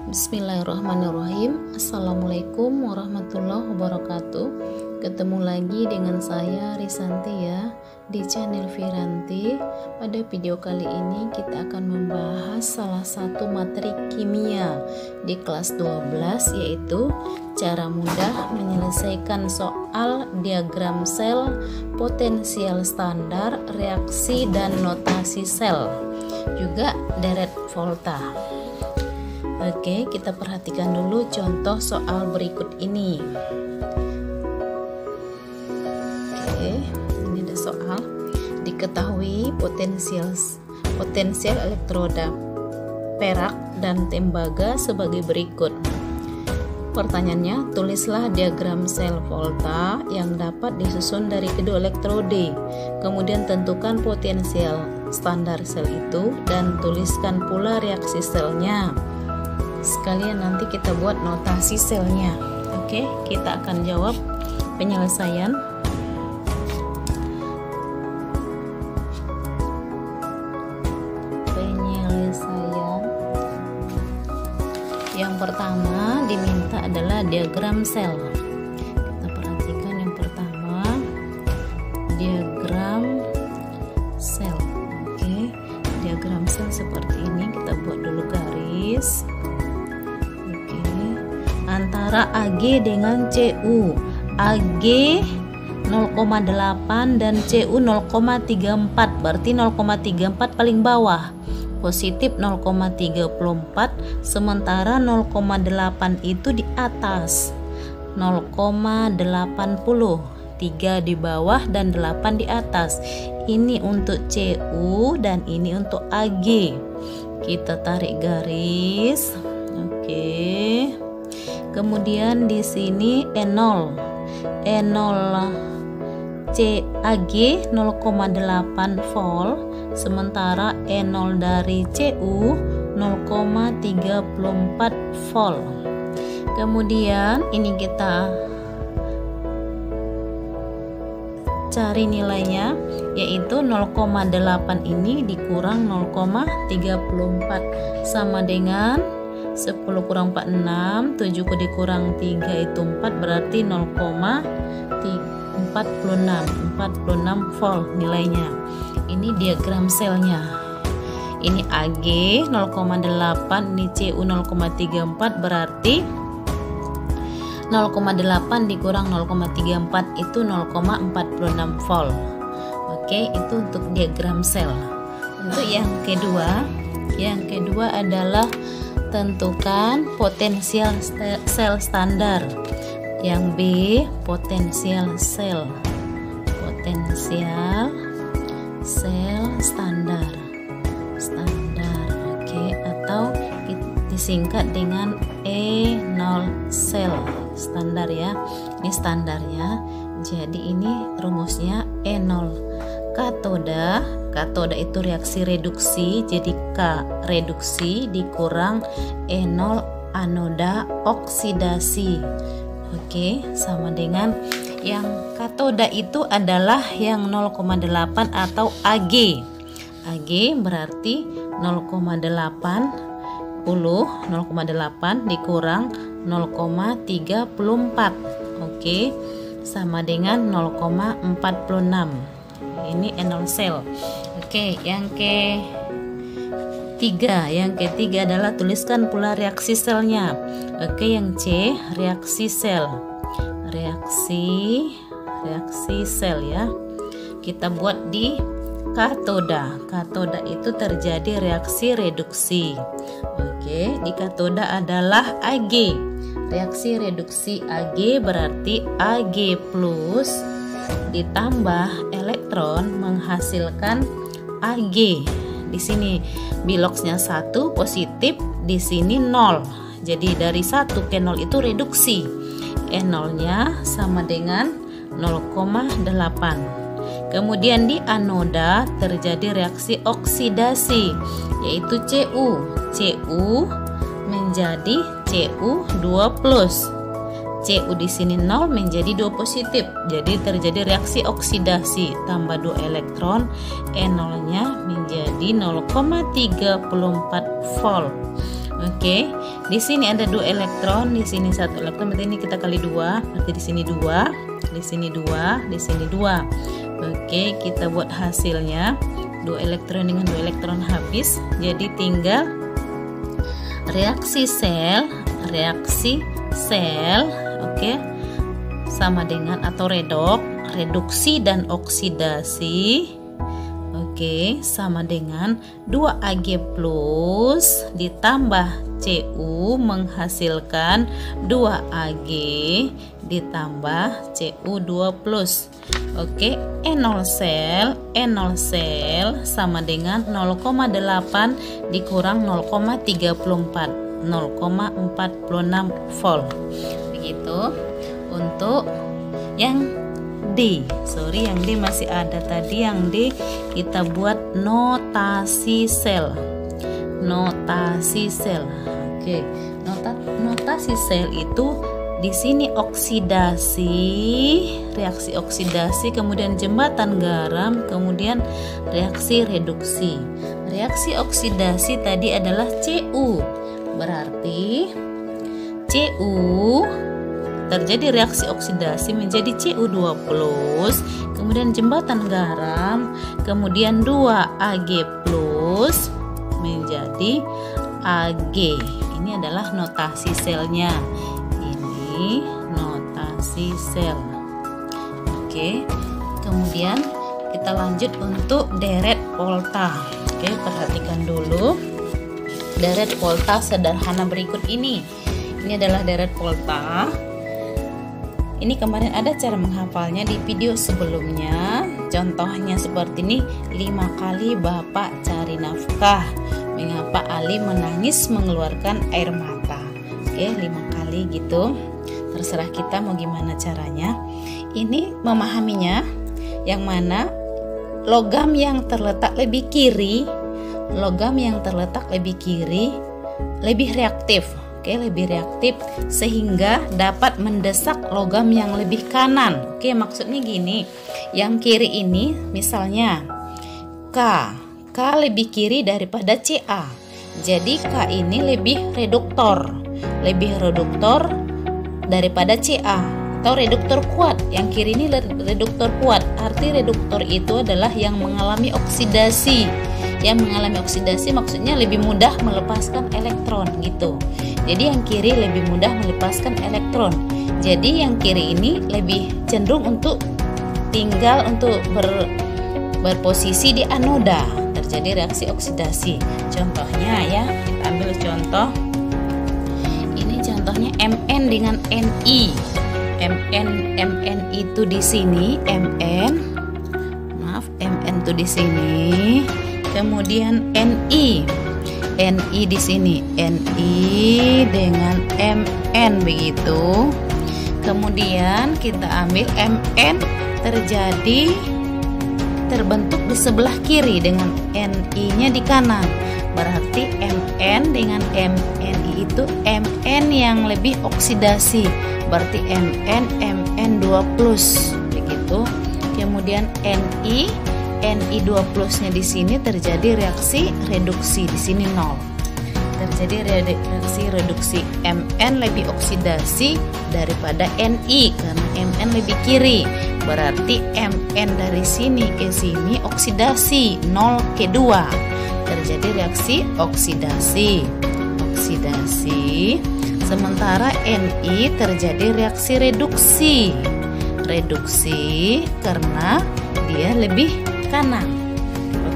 Bismillahirrahmanirrahim. Assalamualaikum warahmatullahi wabarakatuh. Ketemu lagi dengan saya Risanti ya, di channel Viranti. Pada video kali ini kita akan membahas salah satu materi kimia di kelas 12, yaitu cara mudah menyelesaikan soal diagram sel, potensial standar, reaksi dan notasi sel, juga deret volta. Oke, kita perhatikan dulu contoh soal berikut ini. Oke, ini ada soal. Diketahui potensial elektroda perak dan tembaga sebagai berikut. Pertanyaannya, tulislah diagram sel volta yang dapat disusun dari kedua elektrode. Kemudian tentukan potensial standar sel itu dan tuliskan pula reaksi selnya. Sekalian nanti kita buat notasi selnya. Oke, kita akan jawab penyelesaian. Yang pertama diminta adalah diagram sel. Kita perhatikan yang pertama, diagram sel. Oke, diagram sel seperti ini. Kita buat dulu garis. Antara AG dengan CU, AG 0,8 dan CU 0,34, berarti 0,34 paling bawah, positif 0,34, sementara 0,8 itu di atas, 0,80, 3 di bawah dan 8 di atas. Ini untuk CU dan ini untuk AG. Kita tarik garis. Oke. Kemudian di sini E0 CAG 0,8 volt, sementara E0 dari CU 0,34 volt. Kemudian ini kita cari nilainya, yaitu 0,8 ini dikurang 0,34 sama dengan 10 kurang 4, 6, 7 dikurang 3 itu 4, berarti 0,46 volt nilainya. Ini diagram selnya. Ini AG 0,8, ini CU 0,34, berarti 0,8 dikurang 0,34 itu 0,46 volt. Oke, itu untuk diagram sel. Untuk yang kedua adalah tentukan potensial sel standar. Yang B, potensial sel standar. Oke, atau disingkat dengan E0 sel standar ya. Ini standarnya. Jadi ini rumusnya E0. Katoda itu reaksi reduksi, jadi K reduksi dikurang E0 anoda oksidasi. Oke, sama dengan yang katoda itu adalah yang 0,8 atau AG. AG berarti 0,8 dikurang 0,34. Oke, sama dengan 0,46. Ini E0 sel. Oke, yang ketiga adalah tuliskan pula reaksi selnya. Oke, yang C, reaksi sel ya. Kita buat di katoda itu terjadi reaksi reduksi. Oke, di katoda adalah AG, reaksi reduksi AG berarti AG plus ditambah elektron menghasilkan AG. Di sini biloksnya 1 positif, di sini 0. Jadi dari 1 ke 0 itu reduksi. E0 nya sama dengan 0,8. Kemudian di anoda terjadi reaksi oksidasi, yaitu CU menjadi CU2+. CU di sini 0 menjadi 2 positif. Jadi terjadi reaksi oksidasi, tambah 2 elektron, E0-nya menjadi 0,34 volt. Oke, Di sini ada 2 elektron, di sini 1 elektron, berarti ini kita kali 2, berarti di sini 2, di sini 2, di sini 2. Oke, kita buat hasilnya. 2 elektron dengan 2 elektron habis, jadi tinggal reaksi sel, oke, sama dengan atau reduksi dan oksidasi. Oke, sama dengan 2Ag plus ditambah Cu menghasilkan 2Ag ditambah Cu2 plus. Oke, E0 sel sama dengan 0,8 dikurang 0,34, 0,46 volt. Begitu untuk yang D. Yang D masih ada tadi, yang D kita buat notasi sel. Oke, notasi sel itu di sini oksidasi, reaksi oksidasi, kemudian jembatan garam, kemudian reaksi reduksi. Reaksi oksidasi tadi adalah Cu. Berarti Cu terjadi reaksi oksidasi menjadi Cu2 plus, kemudian jembatan garam, kemudian 2Ag plus menjadi Ag. Ini adalah notasi selnya. Ini notasi sel. Oke, kemudian kita lanjut untuk deret volta. Oke, perhatikan dulu deret volta sederhana berikut ini. Ini adalah deret volta. Ini kemarin ada cara menghafalnya di video sebelumnya. Contohnya seperti ini, 5 kali Bapak cari nafkah. Mengapa Ali menangis mengeluarkan air mata? Oke, 5 kali gitu. Terserah kita mau gimana caranya. Ini memahaminya yang mana logam yang terletak lebih kiri, lebih reaktif. Oke, lebih reaktif sehingga dapat mendesak logam yang lebih kanan. Oke, maksudnya gini, yang kiri ini misalnya K lebih kiri daripada Ca. Jadi K ini lebih reduktor daripada Ca, atau reduktor kuat. Yang kiri ini reduktor kuat. Arti reduktor itu adalah yang mengalami oksidasi. Yang mengalami oksidasi maksudnya lebih mudah melepaskan elektron gitu. Jadi yang kiri lebih mudah melepaskan elektron. Jadi yang kiri ini lebih cenderung untuk tinggal untuk berposisi di anoda, terjadi reaksi oksidasi. Contohnya ya, kita ambil contoh. Ini contohnya Mn dengan Ni. Mn itu di sini, Mn itu di sini. Kemudian Ni di sini, Ni dengan Mn begitu. Kemudian kita ambil Mn terbentuk di sebelah kiri dengan Ni-nya di kanan. Berarti Mn dengan Mni itu Mn yang lebih oksidasi. Berarti Mn2 plus begitu. Kemudian Ni2 plusnya di sini terjadi reaksi reduksi, di sini 0. Terjadi reaksi reduksi. Mn lebih oksidasi daripada Ni karena Mn lebih kiri. Berarti Mn dari sini ke sini oksidasi 0 ke 2. Terjadi reaksi oksidasi. Sementara Ni terjadi reaksi reduksi. Karena dia lebih kanan.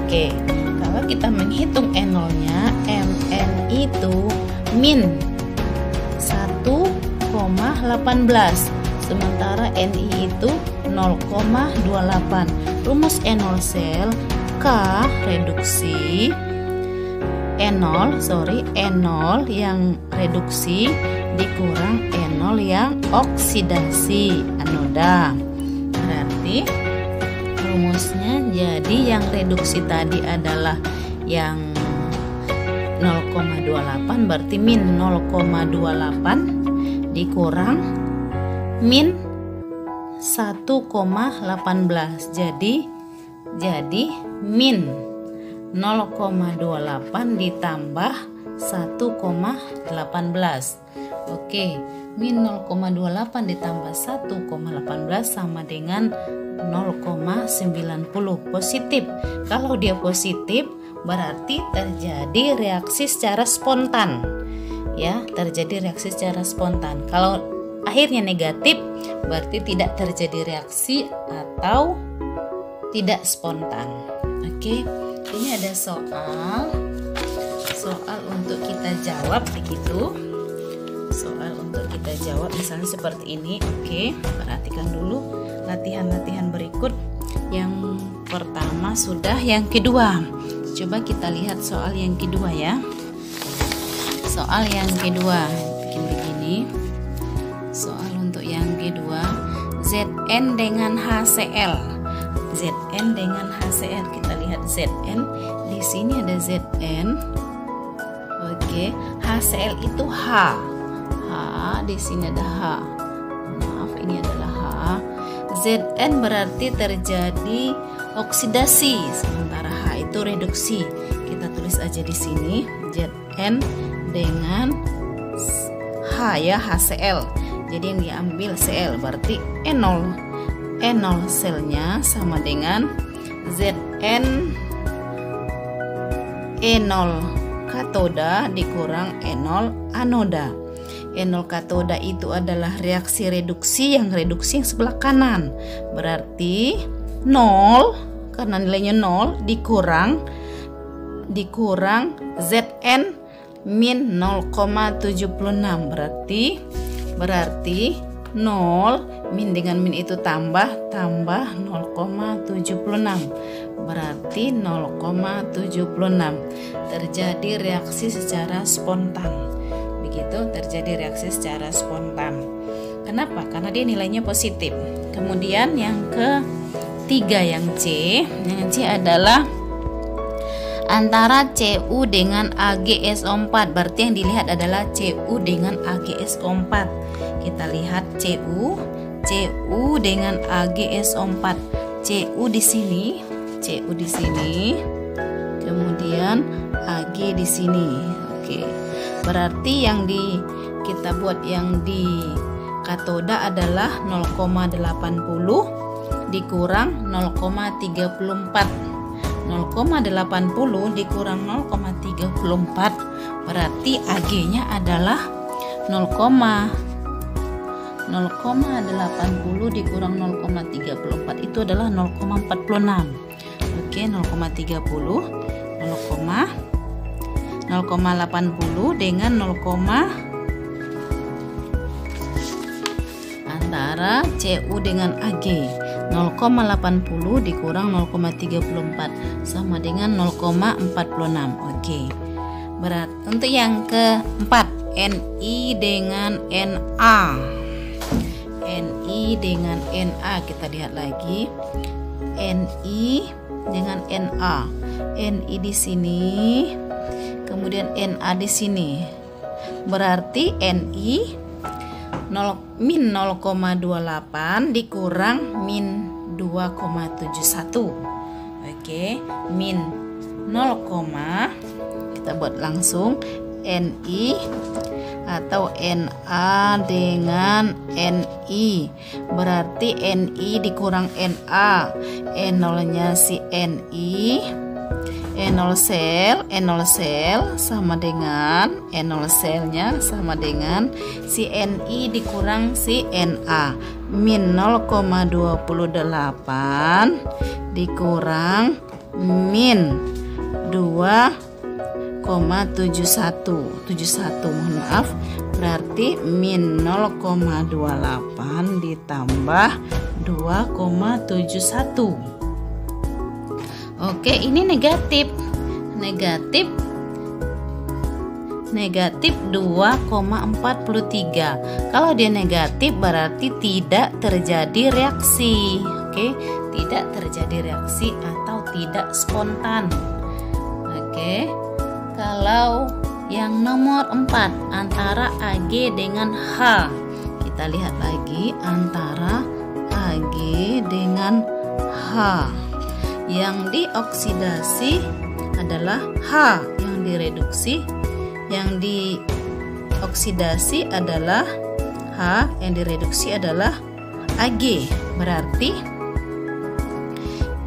Oke, kalau kita menghitung N0-nya, Mn itu min 1,18, sementara Ni itu 0,28. Rumus N0 sel, K reduksi, N0 yang reduksi dikurang N0 yang oksidasi anoda. Berarti rumusnya jadi yang reduksi tadi adalah yang 0,28, berarti min 0,28 dikurang min 1,18. Jadi min 0,28 ditambah 1,18. Oke, min 0,28 ditambah 1,18 sama dengan 0,90 positif. Kalau dia positif berarti terjadi reaksi secara spontan. Ya, terjadi reaksi secara spontan. Kalau akhirnya negatif berarti tidak terjadi reaksi atau tidak spontan. Oke, ini ada soal untuk kita jawab begitu. Soal untuk kita jawab misalnya seperti ini. Oke, perhatikan dulu latihan-latihan berikut. Yang pertama sudah, yang kedua. Coba kita lihat soal yang kedua ya. Soal yang kedua bikin begini. Soal untuk yang kedua, Zn dengan HCl. Zn dengan HCl, kita lihat Zn. Di sini ada Zn. Oke, HCl itu H. Di sini ada H. Maaf, ini adalah H. Zn berarti terjadi oksidasi, sementara H itu reduksi. Kita tulis aja di sini Zn dengan H ya, HCl. Jadi yang diambil Cl berarti E0. E0 selnya sama dengan Zn E0 katoda dikurang E0 anoda. E0 katoda itu adalah reaksi reduksi yang sebelah kanan. Berarti 0 karena nilainya 0 dikurang Zn min 0,76 berarti 0 min dengan min itu tambah 0,76 berarti 0,76 terjadi reaksi secara spontan. Begitu, terjadi reaksi secara spontan. Kenapa? Karena dia nilainya positif. Kemudian yang ketiga, yang C adalah antara Cu dengan AgSO4. Berarti yang dilihat adalah Cu dengan AgSO4. Kita lihat Cu dengan AgSO4. Cu di sini, kemudian Ag di sini. Oke. Berarti yang kita buat yang di katoda adalah 0,80 dikurang 0,34. 0,80 dikurang 0,34 berarti Ag-nya adalah 0,80 dikurang 0,34 itu adalah 0,46. Oke, 0,30 0,80 dengan 0, antara Cu dengan Ag. 0,80 dikurang 0,34 sama dengan 0,46. Oke. Berat untuk yang keempat, Ni dengan Na. Ni dengan Na, kita lihat lagi. Ni dengan Na. Ni di sini, kemudian Na di sini. Berarti Ni min 0,28 dikurang min 2,71. Oke, min 0, kita buat langsung Ni atau Na dengan Ni. Berarti Ni dikurang Na. E0-nya si Ni. E0 sel sama dengan E0 selnya sama dengan si Ni dikurang si Na. Min 0,28 dikurang min 2,71. Mohon maaf, berarti min 0,28 ditambah 2,71. Oke, ini negatif 2,43. Kalau dia negatif berarti tidak terjadi reaksi. Oke, tidak terjadi reaksi atau tidak spontan. Oke, kalau yang nomor 4 antara Ag dengan H, kita lihat lagi antara Ag dengan H. Yang dioksidasi adalah H, yang direduksi Yang dioksidasi adalah H, yang direduksi adalah Ag. Berarti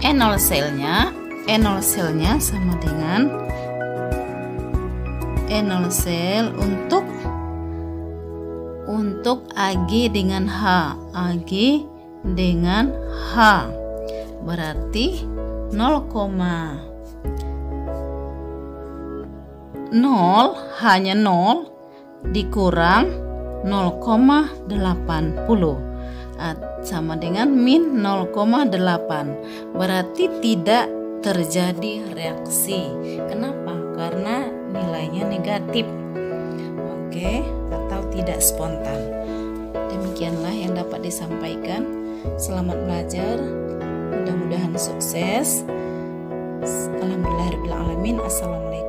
E0 selnya sama dengan E0 sel untuk Ag dengan H. Ag dengan H. Berarti 0,0 hanya 0 dikurang 0,80 sama dengan min 0,8. Berarti tidak terjadi reaksi. Kenapa? Karena nilainya negatif. Oke, atau tidak spontan. Demikianlah yang dapat disampaikan. Selamat belajar. Mudah-mudahan sukses. Alhamdulillahirabbil alamin. Assalamualaikum.